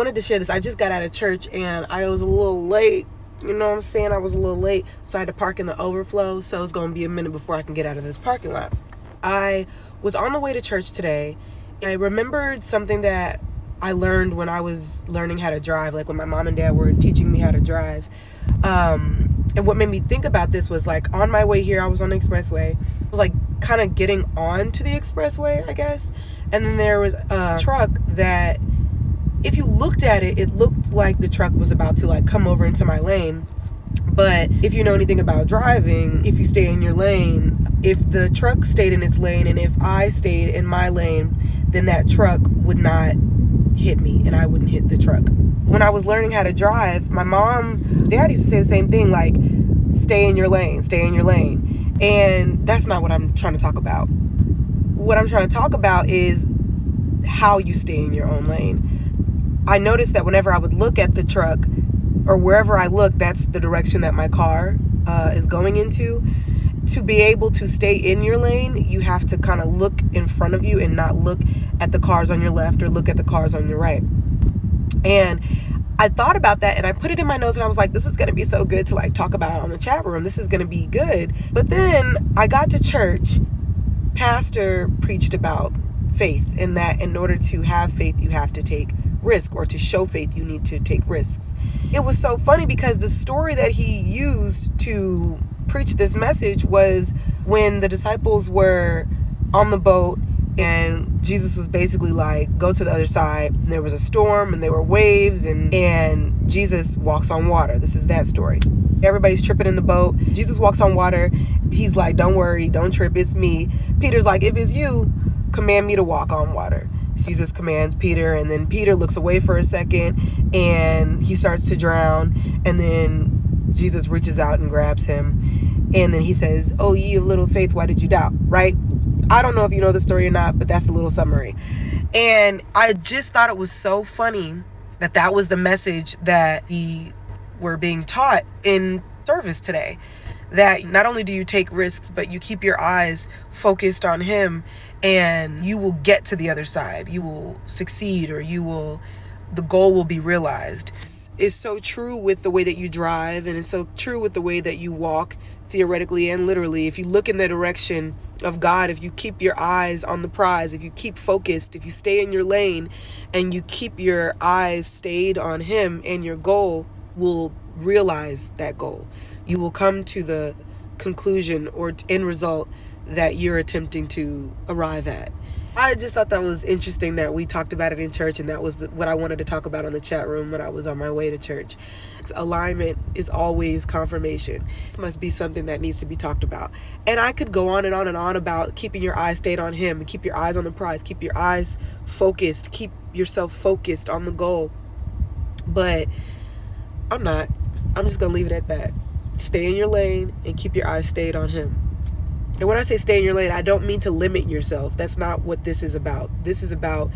Wanted to share this. I just got out of church and I was a little late. You know what I'm saying? I was a little late, so I had to park in the overflow, so it's going to be a minute before I can get out of this parking lot. I was on the way to church today. I remembered something that I learned when I was learning how to drive, like when my mom and dad were teaching me how to drive. And what made me think about this was, like, on my way here, I was on the expressway. I was like kind of getting on to the expressway, I guess. And then there was a truck that, if you looked at it, it looked like the truck was about to like come over into my lane. But if you know anything about driving, if you stay in your lane, if the truck stayed in its lane and if I stayed in my lane, then that truck would not hit me and I wouldn't hit the truck. When I was learning how to drive, my dad used to say the same thing, like, stay in your lane, stay in your lane. And that's not what I'm trying to talk about. What I'm trying to talk about is how you stay in your own lane. I noticed that whenever I would look at the truck, or wherever I look, that's the direction that my car is going into. To be able to stay in your lane, you have to kind of look in front of you and not look at the cars on your left or look at the cars on your right. And I thought about that and I put it in my notes and I was like, this is going to be so good to like talk about on the chat room. This is going to be good. But then I got to church. Pastor preached about faith, and that in order to have faith, you have to take risk, or to show faith, you need to take risks. It was so funny because the story that he used to preach this message was when the disciples were on the boat and Jesus was basically like, go to the other side. And there was a storm and there were waves and Jesus walks on water. This is that story. Everybody's tripping in the boat. Jesus walks on water. He's like, don't worry, don't trip, it's me. Peter's like, if it's you, command me to walk on water. Jesus commands Peter, and then Peter looks away for a second and he starts to drown, and then Jesus reaches out and grabs him, and then he says, oh, ye of little faith, why did you doubt? Right? I don't know if you know the story or not, but that's the little summary. And I just thought it was so funny that that was the message that we were being taught in service today. That not only do you take risks, but you keep your eyes focused on him, and you will get to the other side. You will succeed, or the goal will be realized. It's so true with the way that you drive, and it's so true with the way that you walk, theoretically and literally. If you look in the direction of God, if you keep your eyes on the prize, if you keep focused, if you stay in your lane and you keep your eyes stayed on him, and your goal will realize that goal. You will come to the conclusion or end result that you're attempting to arrive at. I just thought that was interesting that we talked about it in church, and that was what I wanted to talk about on the chat room when I was on my way to church. Alignment is always confirmation. This must be something that needs to be talked about. And I could go on and on and on about keeping your eyes stayed on him, and keep your eyes on the prize, keep your eyes focused, keep yourself focused on the goal. But I'm not. I'm just going to leave it at that. Stay in your lane and keep your eyes stayed on him. And when I say stay in your lane, I don't mean to limit yourself. That's not what this is about. This is about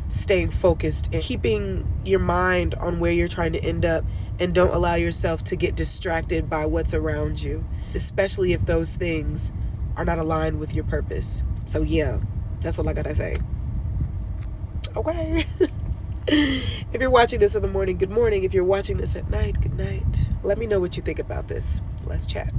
staying focused and keeping your mind on where you're trying to end up, and don't allow yourself to get distracted by what's around you, especially if those things are not aligned with your purpose. So yeah, that's all I gotta say. Okay. If you're watching this in the morning, good morning. If you're watching this at night, good night. Let me know what you think about this. Let's chat.